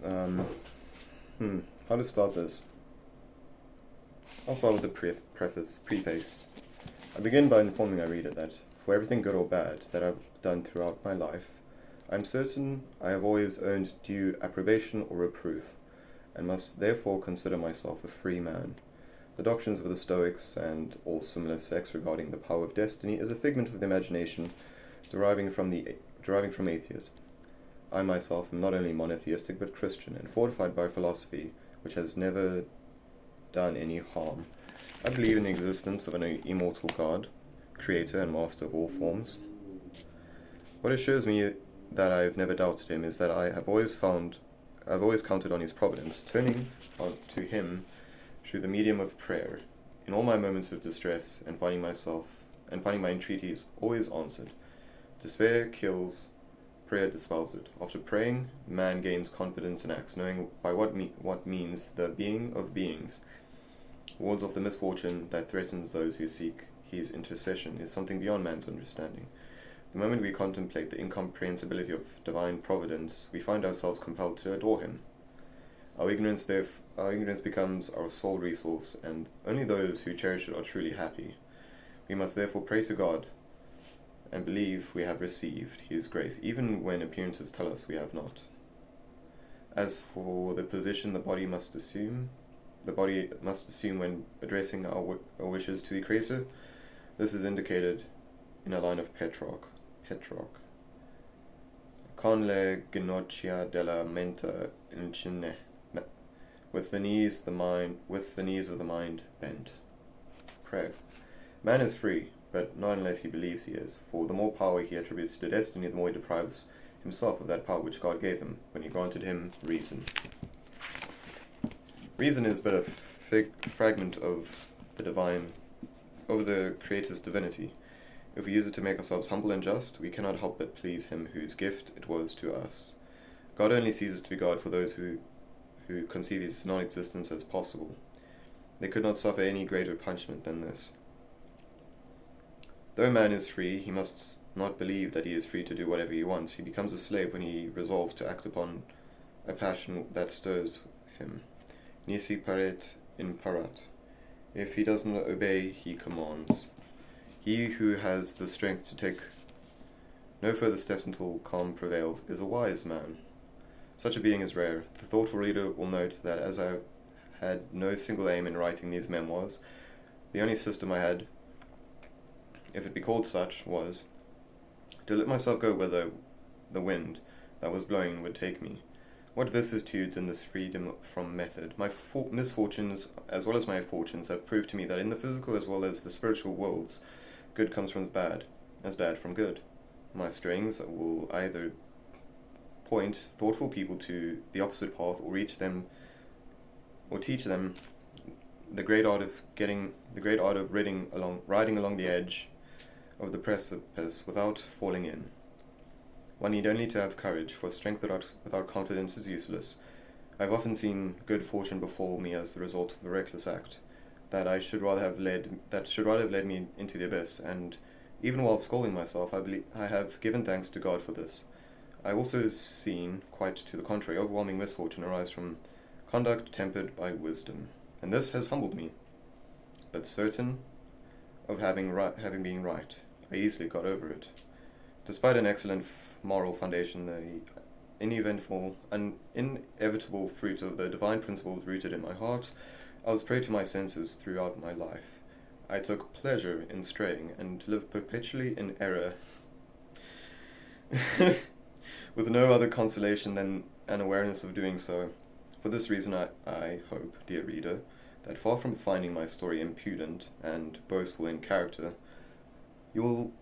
Um, how to start this? I'll start with the preface. I begin by informing my reader that, for everything good or bad that I've done throughout my life, I'm certain I have always earned due approbation or reproof, and must therefore consider myself a free man. The doctrines of the Stoics and all similar sects regarding the power of destiny is a figment of the imagination deriving from atheism. I myself am not only monotheistic but Christian, and fortified by philosophy which has never done any harm. I believe in the existence of an immortal God, creator and master of all forms. What assures me that I have never doubted him is that I've always counted on his providence, turning to him through the medium of prayer, in all my moments of distress, and finding my entreaties always answered. Despair kills, prayer dispels it. After praying, man gains confidence and acts, knowing by what means the being of beings wards off the misfortune that threatens those who seek his intercession is something beyond man's understanding. The moment we contemplate the incomprehensibility of divine providence, we find ourselves compelled to adore him. Our ignorance becomes our sole resource, and only those who cherish it are truly happy. We must therefore pray to God and believe we have received his grace, even when appearances tell us we have not. As for the position the body must assume when addressing our wishes to the Creator, this is indicated in a line of Petrarch. Con le ginocchia della mente incline, with the knees of the mind bent. Prayer. Man is free, but not unless he believes he is, for the more power he attributes to destiny, the more he deprives himself of that power which God gave him when he granted him reason. Reason is but a fragment of the Creator's divinity. If we use it to make ourselves humble and just, we cannot help but please him whose gift it was to us. God only ceases to be God for those who conceive his non-existence as possible. They could not suffer any greater punishment than this. Though man is free, he must not believe that he is free to do whatever he wants. He becomes a slave when he resolves to act upon a passion that stirs him. Nisi paret in parat. If he does not obey, he commands. He who has the strength to take no further steps until calm prevails is a wise man. Such a being is rare. The thoughtful reader will note that as I had no single aim in writing these memoirs, the only system I had, if it be called such, was to let myself go whither the wind that was blowing would take me. What vicissitudes in this freedom from method! My misfortunes, as well as my fortunes, have proved to me that in the physical as well as the spiritual worlds, good comes from bad, as bad from good. My strayings will either point thoughtful people to the opposite path, or teach them the great art of riding along the edge of the precipice without falling in. One need only to have courage, for strength without confidence is useless. I have often seen good fortune befall me as the result of a reckless act that should rather have led me into the abyss, and even while scolding myself, I have given thanks to God for this. I have also seen, quite to the contrary, overwhelming misfortune arise from conduct tempered by wisdom, and this has humbled me. But certain of having been right, I easily got over it. Despite an excellent moral foundation, the inevitable fruit of the divine principles rooted in my heart, I was prey to my senses throughout my life. I took pleasure in straying, and lived perpetually in error, with no other consolation than an awareness of doing so. For this reason I hope, dear reader, that far from finding my story impudent and boastful in character, you will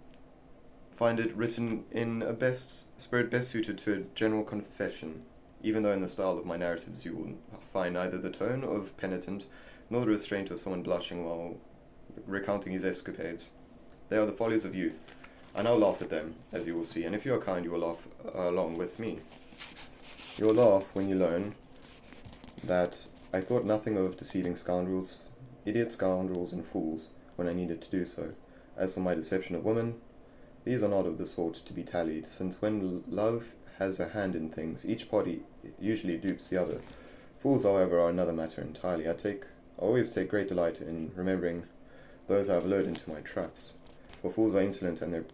find it written in a spirit best suited to a general confession, even though in the style of my narratives you will find neither the tone of penitent nor the restraint of someone blushing while recounting his escapades. They are the follies of youth. I now laugh at them, as you will see, and if you are kind, you will laugh along with me. You will laugh when you learn that I thought nothing of deceiving idiot scoundrels and fools, when I needed to do so. As for my deception of women, these are not of the sort to be tallied, since when love has a hand in things. Each party usually dupes the other. Fools, however, are another matter entirely. I always take great delight in remembering those I have lured into my traps. For fools are insolent, and their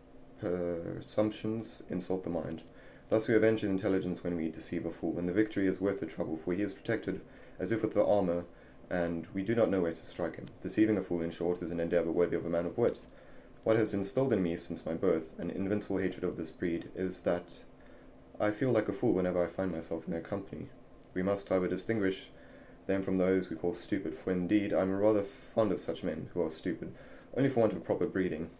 presumptions insult the mind. Thus we avenge his intelligence when we deceive a fool, and the victory is worth the trouble, for he is protected as if with the armour, and we do not know where to strike him. Deceiving a fool, in short, is an endeavour worthy of a man of wit. What has instilled in me since my birth an invincible hatred of this breed is that I feel like a fool whenever I find myself in their company. We must, however, distinguish them from those we call stupid, for indeed I am rather fond of such men who are stupid, only for want of proper breeding.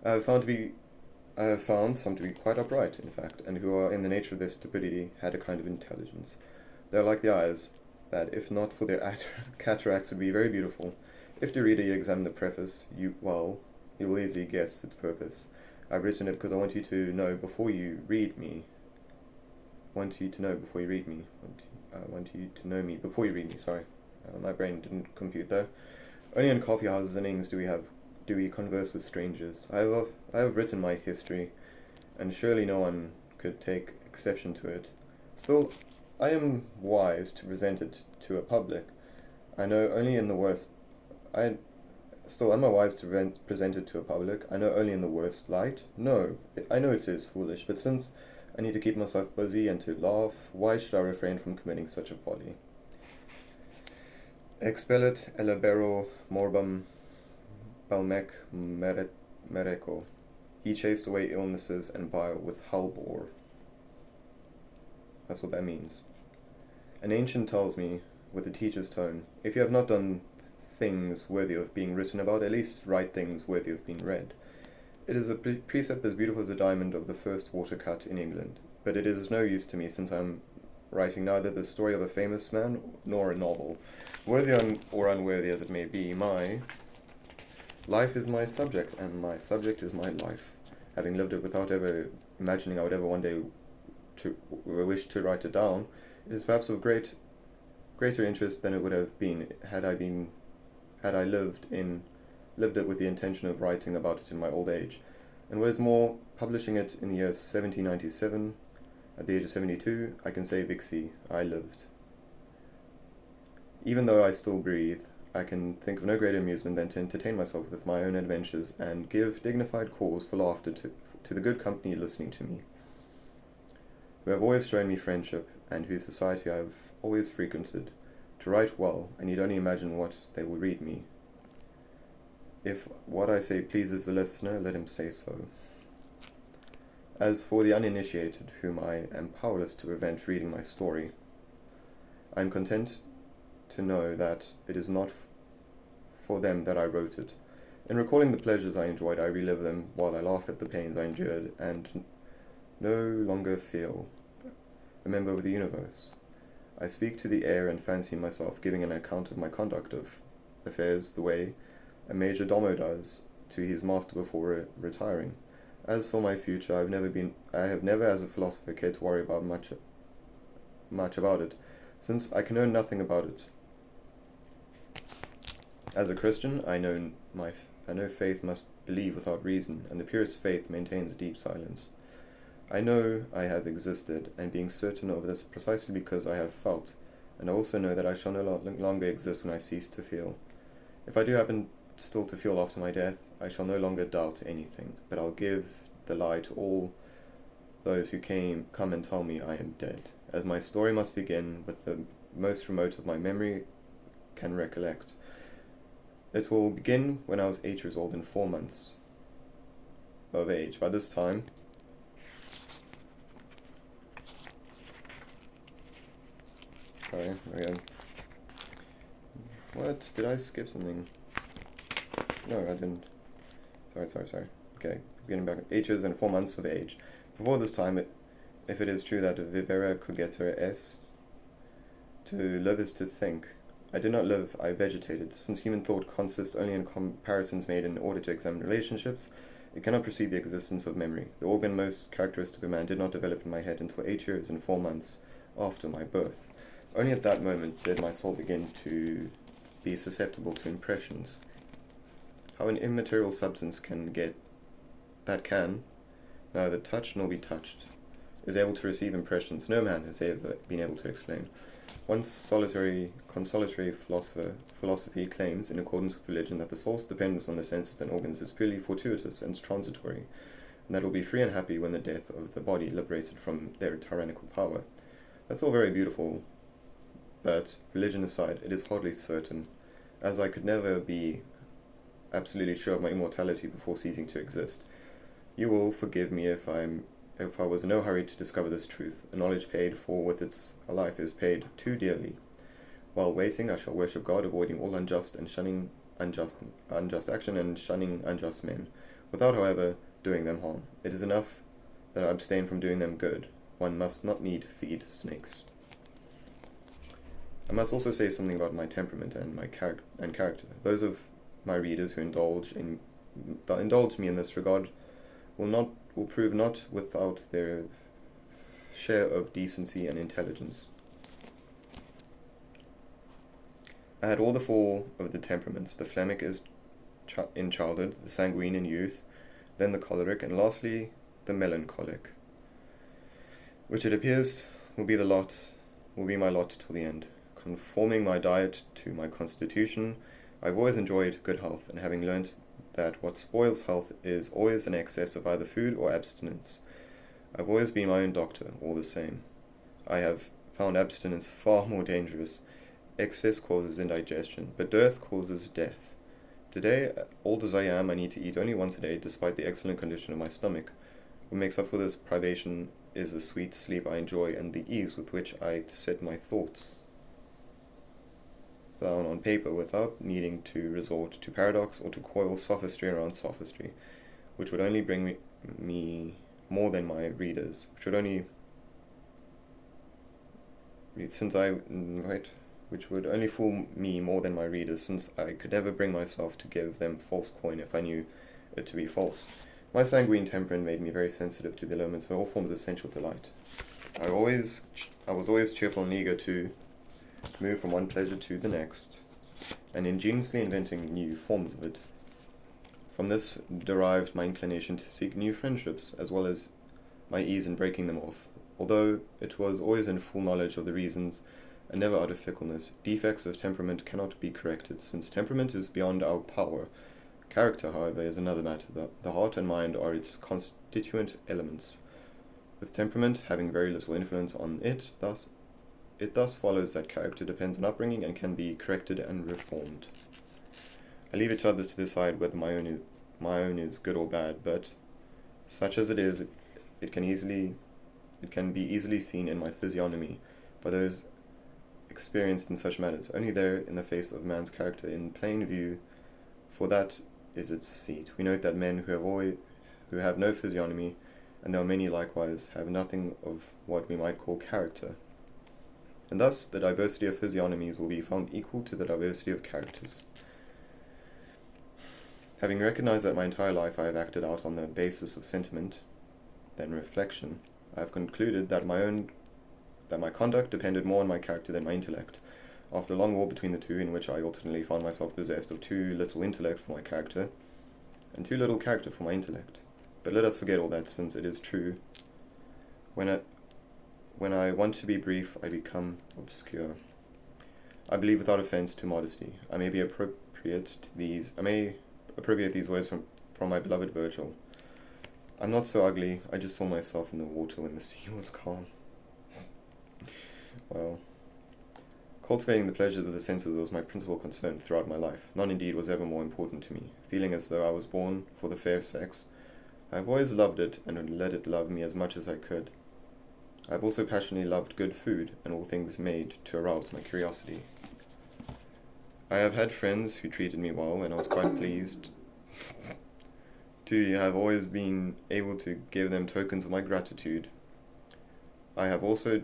I have found some to be quite upright, in fact, and who are in the nature of their stupidity had a kind of intelligence. They are like the eyes, that if not for their cataracts would be very beautiful. If the reader you examine the preface, you will easily guess its purpose. I've written it because I want you to know before you read me. Want you to know me before you read me. Sorry, my brain didn't compute though. Only in coffee houses and inns do we converse with strangers. I have written my history, and surely no one could take exception to it. Still, I am wise to present it to a public. I know only in the worst. Am I wise to present it to a public? I know only in the worst light. No, I know it is foolish, but since I need to keep myself busy and to laugh, why should I refrain from committing such a folly? Expellit elabero morbum balmec mereco. He chased away illnesses and bile with hellebore. That's what that means. An ancient tells me, with a teacher's tone, if you have not done things worthy of being written about, at least write things worthy of being read. It is a precept as beautiful as a diamond of the first water-cut in England, but it is no use to me since I am writing neither the story of a famous man nor a novel. Worthy or unworthy as it may be, my life is my subject, and my subject is my life. Having lived it without ever imagining I would ever one day wish to write it down, it is perhaps of greater interest than it would have been had I lived it with the intention of writing about it in my old age. And what is more, publishing it in the year 1797, at the age of 72, I can say Vixie, I lived. Even though I still breathe, I can think of no greater amusement than to entertain myself with my own adventures and give dignified cause for laughter to the good company listening to me, who have always shown me friendship, and whose society I have always frequented. To write well, I need only imagine what they will read me. If what I say pleases the listener, let him say so. As for the uninitiated, whom I am powerless to prevent reading my story, I am content to know that it is not for them that I wrote it. In recalling the pleasures I enjoyed, I relive them while I laugh at the pains I endured, and no longer feel a member of the universe. I speak to the air and fancy myself giving an account of my conduct of affairs the way a major domo does to his master before retiring. As for my future, I have never as a philosopher cared to worry about much about it, since I can know nothing about it. As a Christian, I know faith must believe without reason, and the purest faith maintains deep silence. I know I have existed, and being certain of this precisely because I have felt, and I also know that I shall no longer exist when I cease to feel. If I do happen still to feel after my death, I shall no longer doubt anything, but I'll give the lie to all those who come and tell me I am dead, as my story must begin with the most remote of my memory can recollect. It will begin when I was 8 years old and 4 months of age. By this time, sorry, again. What? Did I skip something? No, I didn't. Sorry. Okay, beginning back. 8 years and 4 months of age. Before this time, if it is true that vivere cogitere est, to live is to think. I did not live, I vegetated. Since human thought consists only in comparisons made in order to examine relationships, it cannot precede the existence of memory. The organ most characteristic of man did not develop in my head until 8 years and 4 months after my birth. Only at that moment did my soul begin to be susceptible to impressions. How an immaterial substance can neither touch nor be touched, is able to receive impressions no man has ever been able to explain. One solitary consolatory philosophy claims, in accordance with religion, that the soul's dependence on the senses and organs is purely fortuitous and transitory, and that it will be free and happy when the death of the body liberated from their tyrannical power. That's all very beautiful, but, religion aside, it is hardly certain, as I could never be absolutely sure of my immortality before ceasing to exist. You will forgive me if I was in no hurry to discover this truth. A knowledge paid for with a life is paid too dearly. While waiting, I shall worship God, avoiding all unjust and shunning unjust action and shunning unjust men, without, however, doing them harm. It is enough that I abstain from doing them good. One must not need feed snakes. I must also say something about my temperament and my character. Those of my readers who indulge me in this regard will prove not without their share of decency and intelligence. I had all the four of the temperaments. The phlegmic is in childhood, the sanguine in youth, then the choleric, and lastly the melancholic, which it appears will be my lot till the end. Conforming my diet to my constitution, I've always enjoyed good health, and having learnt that what spoils health is always an excess of either food or abstinence, I've always been my own doctor, all the same. I have found abstinence far more dangerous. Excess causes indigestion, but dearth causes death. Today, old as I am, I need to eat only once a day, despite the excellent condition of my stomach. What makes up for this privation is the sweet sleep I enjoy and the ease with which I set my thoughts down on paper without needing to resort to paradox or to coil sophistry around sophistry, which would only bring me more than my readers, which would only fool me more than my readers, since I could never bring myself to give them false coin if I knew it to be false. My sanguine temperament made me very sensitive to the elements of all forms of sensual delight. I was always cheerful and eager to move from one pleasure to the next, and ingeniously inventing new forms of it. From this derived my inclination to seek new friendships, as well as my ease in breaking them off, although it was always in full knowledge of the reasons, and never out of fickleness. Defects of temperament cannot be corrected, since temperament is beyond our power. Character, however, is another matter. The heart and mind are its constituent elements, with temperament having very little influence on it. It thus follows that character depends on upbringing and can be corrected and reformed. I leave it to others to decide whether my own is good or bad, but such as it is, it can be easily seen in my physiognomy by those experienced in such matters. Only there, in the face of man's character in plain view, for that is its seat. We note that men who have no physiognomy, and there are many likewise, have nothing of what we might call character. And thus the diversity of physiognomies will be found equal to the diversity of characters. Having recognized that my entire life I have acted out on the basis of sentiment, then reflection, I have concluded that my conduct depended more on my character than my intellect. After a long war between the two, in which I alternately found myself possessed of too little intellect for my character, and too little character for my intellect. But let us forget all that, since it is true. When I want to be brief, I become obscure. I believe, without offence to modesty, I may appropriate these words from my beloved Virgil. I'm not so ugly, I just saw myself in the water when the sea was calm. Well, cultivating the pleasures of the senses was my principal concern throughout my life. None indeed was ever more important to me. Feeling as though I was born for the fair sex, I have always loved it and would let it love me as much as I could. I have also passionately loved good food and all things made to arouse my curiosity. I have had friends who treated me well, and I was quite pleased to have always been able to give them tokens of my gratitude. I have also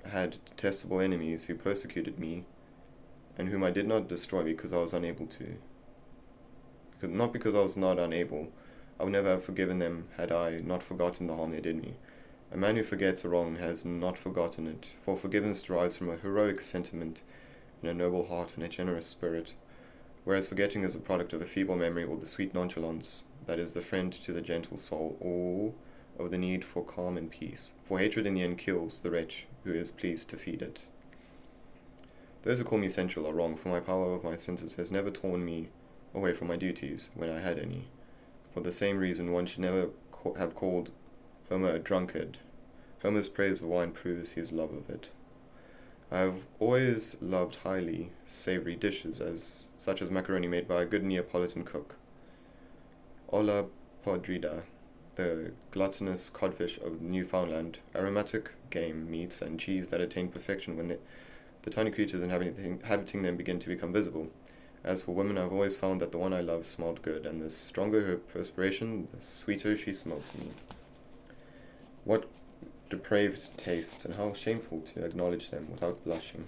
had detestable enemies who persecuted me, and whom I did not destroy because I was unable to. Not because I was not unable. I would never have forgiven them had I not forgotten the harm they did me. A man who forgets a wrong has not forgotten it, for forgiveness derives from a heroic sentiment in a noble heart and a generous spirit, whereas forgetting is a product of a feeble memory or the sweet nonchalance that is the friend to the gentle soul, or of the need for calm and peace, for hatred in the end kills the wretch who is pleased to feed it. Those who call me sensual are wrong, for my power of my senses has never torn me away from my duties, when I had any. For the same reason, one should never have called Homer a drunkard. Homer's praise of wine proves his love of it. I have always loved highly savoury dishes, such as macaroni made by a good Neapolitan cook, olla podrida, the gluttonous codfish of Newfoundland, aromatic game meats, and cheese that attain perfection when the tiny creatures inhabiting them begin to become visible. As for women, I've always found that the one I love smelled good, and the stronger her perspiration, the sweeter she smelled to me. What depraved tastes, and how shameful to acknowledge them without blushing.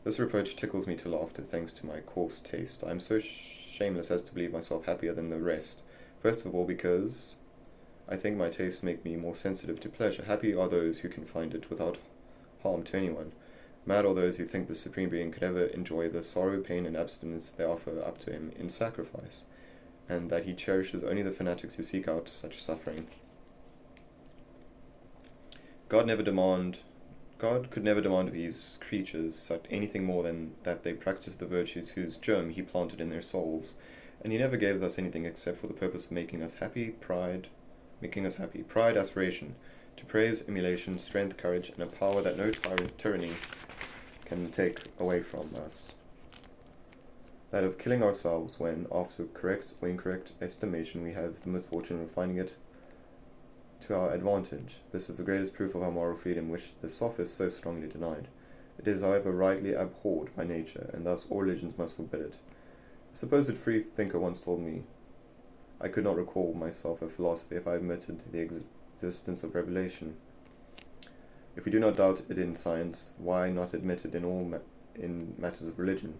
This reproach tickles me to laughter, thanks to my coarse taste. I am so shameless as to believe myself happier than the rest. First of all, because I think my tastes make me more sensitive to pleasure. Happy are those who can find it without harm to anyone. Mad are those who think the Supreme Being could ever enjoy the sorrow, pain, and abstinence they offer up to him in sacrifice, and that he cherishes only the fanatics who seek out such suffering. God could never demand of his creatures anything more than that they practice the virtues whose germ he planted in their souls, and he never gave us anything except for the purpose of making us happy, pride, aspiration, to praise, emulation, strength, courage, and a power that no tyranny can take away from us. That of killing ourselves when, after correct or incorrect estimation, we have the misfortune of finding it to our advantage. This is the greatest proof of our moral freedom, which the sophists so strongly denied. It is, however, rightly abhorred by nature, and thus all religions must forbid it. A supposed free thinker once told me I could not recall myself a philosopher if I admitted the existence of revelation. If we do not doubt it in science, why not admit it in matters of religion?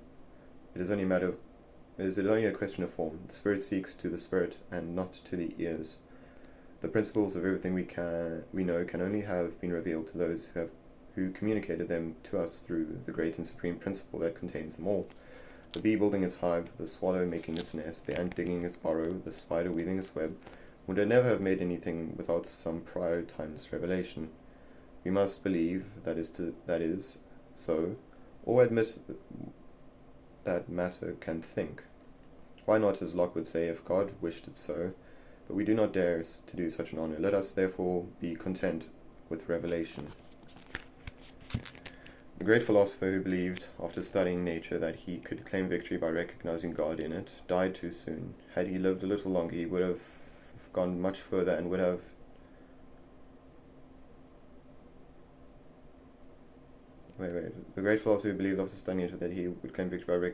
It is only a question of form. The spirit seeks to the spirit, and not to the ears. The principles of everything we know can only have been revealed to those who communicated them to us through the great and supreme principle that contains them all. The bee building its hive, the swallow making its nest, the ant digging its burrow, the spider weaving its web, would never have made anything without some prior timeless revelation. We must believe that is so, or admit that matter can think. Why not, as Locke would say, if God wished it so? But we do not dare to do such an honor. Let us therefore be content with revelation. The great philosopher who believed, after studying nature, that he could claim victory by recognizing God in it, died too soon. Had he lived a little longer, he would have gone much further and would have The great philosopher who believed, after studying nature, that he would claim victory by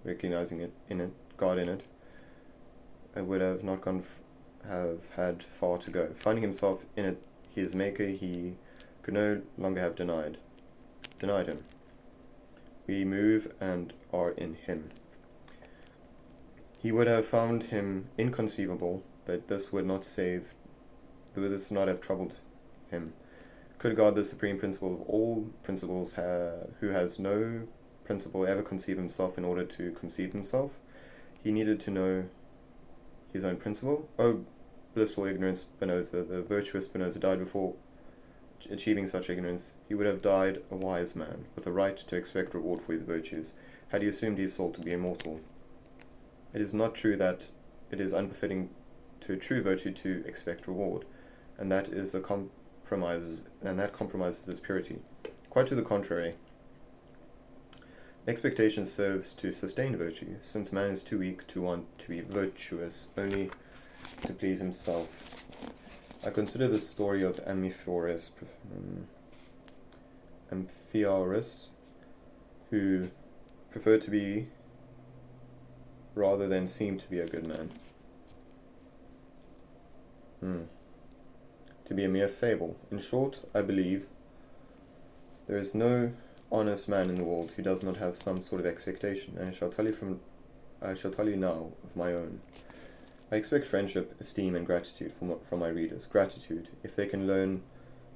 recognizing God in it, and would have not have had far to go. Finding himself in it, his maker, he could no longer have denied him. We move and are in him. He would have found him inconceivable, but this would not have troubled him. Could God, the supreme principle of all principles, who has no principle, ever conceive himself in order to conceive himself? He needed to know his own principle. Oh, blissful ignorance, Spinoza! The virtuous Spinoza died before achieving such ignorance. He would have died a wise man, with a right to expect reward for his virtues, had he assumed his soul to be immortal. It is not true that it is unbefitting to a true virtue to expect reward, and that compromises its purity. Quite to the contrary. Expectation serves to sustain virtue, since man is too weak to want to be virtuous, only to please himself. I consider the story of Amphiaraus, who preferred to be rather than seem to be a good man, to be a mere fable. In short, I believe there is no honest man in the world who does not have some sort of expectation, and I shall tell you now of my own. I expect friendship, esteem, and gratitude from my readers. Gratitude, if they can learn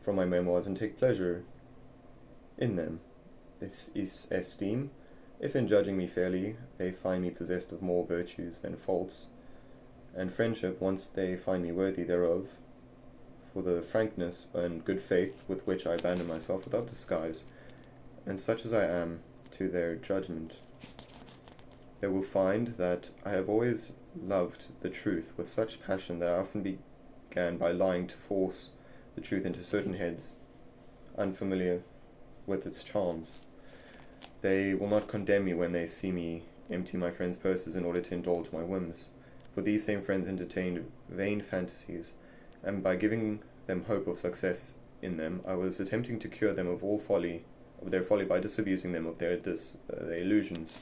from my memoirs and take pleasure in them. Esteem, if in judging me fairly they find me possessed of more virtues than faults. And friendship, once they find me worthy thereof, for the frankness and good faith with which I abandon myself without disguise, and such as I am, to their judgment. They will find that I have always loved the truth with such passion that I often began by lying to force the truth into certain heads unfamiliar with its charms. They will not condemn me when they see me empty my friends' purses in order to indulge my whims, for these same friends entertained vain fantasies, and by giving them hope of success in them, I was attempting to cure them of their folly by disabusing them of their illusions.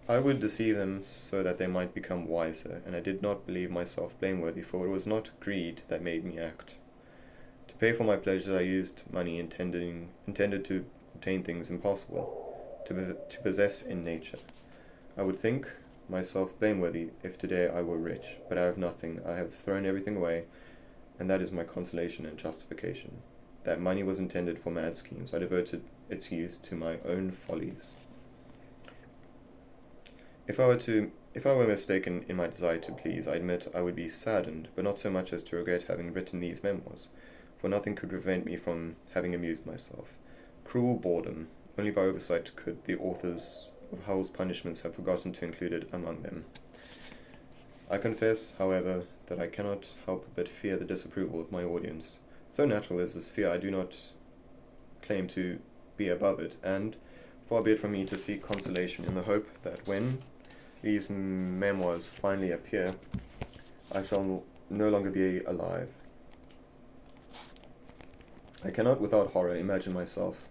I would deceive them so that they might become wiser, and I did not believe myself blameworthy, for it was not greed that made me act. To pay for my pleasures I used money intended to obtain things impossible, to possess in nature. I would think myself blameworthy if today I were rich, but I have nothing, I have thrown everything away, and that is my consolation and justification. That money was intended for mad schemes, I diverted its use to my own follies. If I were mistaken in my desire to please, I admit I would be saddened, but not so much as to regret having written these memoirs, for nothing could prevent me from having amused myself. Cruel boredom, only by oversight could the authors of Hull's punishments have forgotten to include it among them. I confess, however, that I cannot help but fear the disapproval of my audience. So natural is this fear, I do not claim to be above it, and far be it from me to seek consolation in the hope that when these memoirs finally appear, I shall no longer be alive. I cannot without horror imagine myself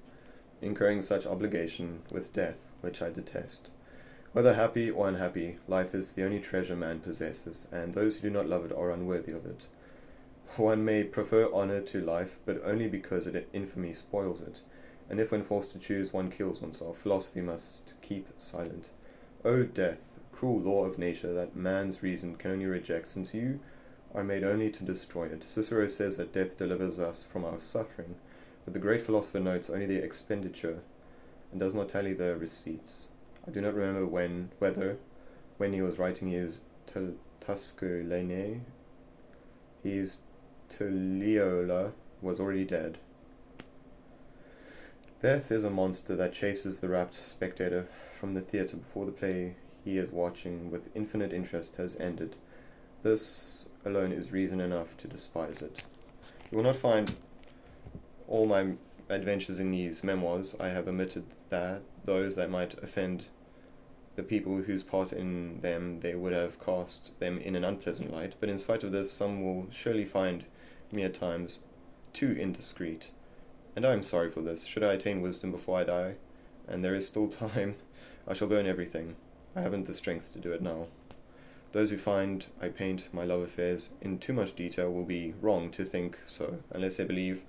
incurring such obligation with death, which I detest. Whether happy or unhappy, life is the only treasure man possesses, and those who do not love it are unworthy of it. One may prefer honor to life, but only because infamy spoils it, and if when forced to choose one kills oneself, philosophy must keep silent. O death, cruel law of nature that man's reason can only reject, since you are made only to destroy it. Cicero says that death delivers us from our suffering, but the great philosopher notes only the expenditure, and does not tally the receipts. I do not remember whether, when he was writing his Tusculanae, his Tulliola was already dead. Death is a monster that chases the rapt spectator from the theatre before the play he is watching with infinite interest has ended. This alone is reason enough to despise it. You will not find all my adventures in these memoirs. I have omitted those that might offend the people whose part in them they would have cast them in an unpleasant light, but in spite of this, some will surely find me at times too indiscreet, and I am sorry for this. Should I attain wisdom before I die, and there is still time, I shall burn everything. I haven't the strength to do it now. Those who find I paint my love affairs in too much detail will be wrong to think so, unless they believe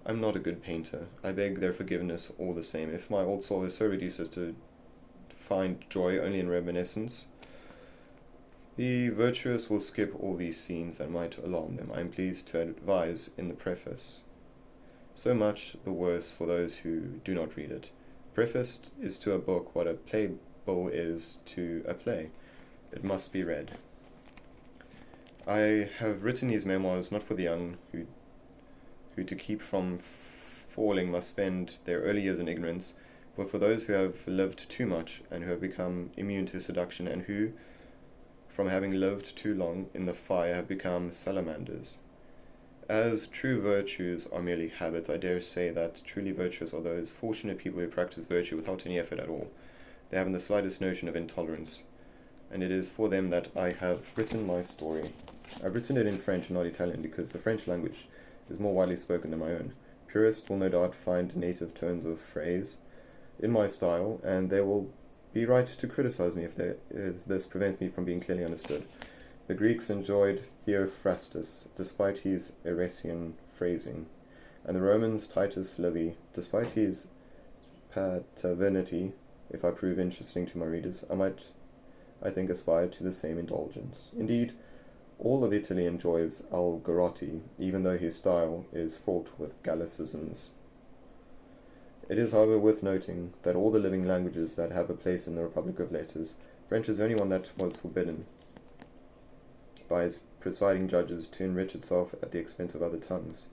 I'm not a good painter. I beg their forgiveness all the same. If my old soul is so reduced as to find joy only in reminiscence, the virtuous will skip all these scenes that might alarm them. I am pleased to advise in the preface. So much the worse for those who do not read it. Preface is to a book what a playbill is to a play. It must be read. I have written these memoirs not for the young, who to keep from falling must spend their early years in ignorance, but for those who have lived too much and who have become immune to seduction, and who, from having lived too long in the fire, have become salamanders. As true virtues are merely habits, I dare say that truly virtuous are those fortunate people who practice virtue without any effort at all. They haven't the slightest notion of intolerance, and it is for them that I have written my story. I've written it in French and not Italian because the French language is more widely spoken than my own. Purists will no doubt find native tones of phrase in my style, and they will be right to criticize me if this prevents me from being clearly understood. The Greeks enjoyed Theophrastus, despite his Eresian phrasing, and the Romans Titus Livy, despite his paternity. If I prove interesting to my readers, I might, I think, aspire to the same indulgence. Indeed, all of Italy enjoys Algarotti, even though his style is fraught with Gallicisms. It is, however, worth noting that all the living languages that have a place in the Republic of Letters, French is the only one that was forbidden by his presiding judges to enrich itself at the expense of other tongues,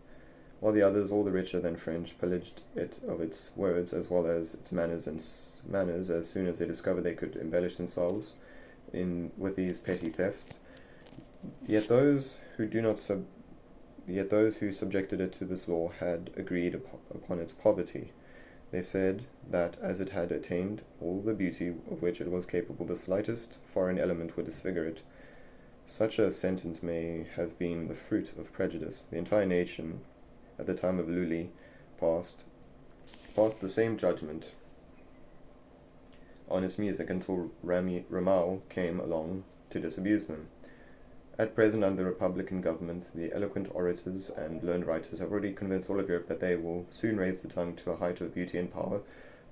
while the others, all the richer than French, pillaged it of its words as well as its manners as soon as they discovered they could embellish themselves with these petty thefts. Yet those who subjected it to this law had agreed upon its poverty. They said that as it had attained all the beauty of which it was capable, the slightest foreign element would disfigure it. Such a sentence may have been the fruit of prejudice. The entire nation, at the time of Lully, passed the same judgment on its music until Rameau came along to disabuse them. At present, under the Republican government, the eloquent orators and learned writers have already convinced all of Europe that they will soon raise the tongue to a height of beauty and power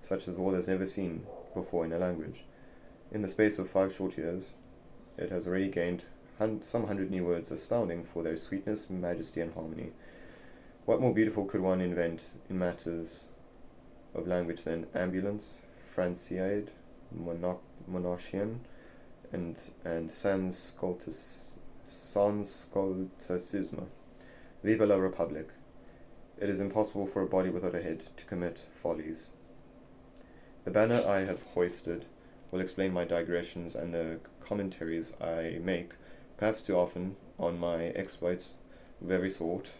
such as the world has never seen before in a language. In the space of 5 short years, it has already gained some 100 new words, astounding for their sweetness, majesty, and harmony. What more beautiful could one invent in matters of language than ambulance, Franciade, Monarchian, and Sansculottisme? Viva la Republic! It is impossible for a body without a head to commit follies. The banner I have hoisted will explain my digressions and the commentaries I make, perhaps too often, on my exploits of every sort.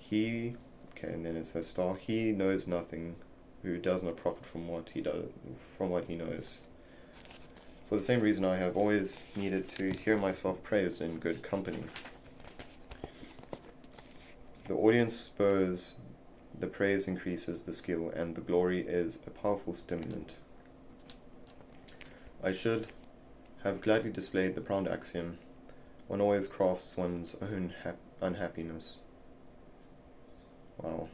And then it says star. He knows nothing who does not profit from what he knows. For the same reason, I have always needed to hear myself praised in good company. The audience spurs, the praise increases the skill, and the glory is a powerful stimulant. I should have gladly displayed the proud axiom, one always crafts one's own unhappiness. Wow.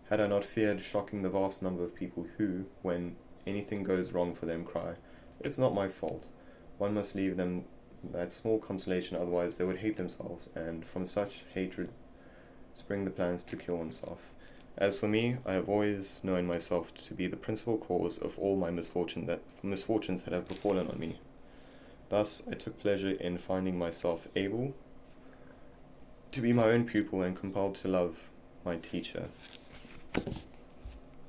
Had I not feared shocking the vast number of people who, when anything goes wrong for them, cry, "It's not my fault," one must leave them that small consolation, otherwise they would hate themselves, and from such hatred spring the plans to kill oneself. As for me, I have always known myself to be the principal cause of all my misfortunes that have befallen on me. Thus, I took pleasure in finding myself able to be my own pupil and compelled to love my teacher.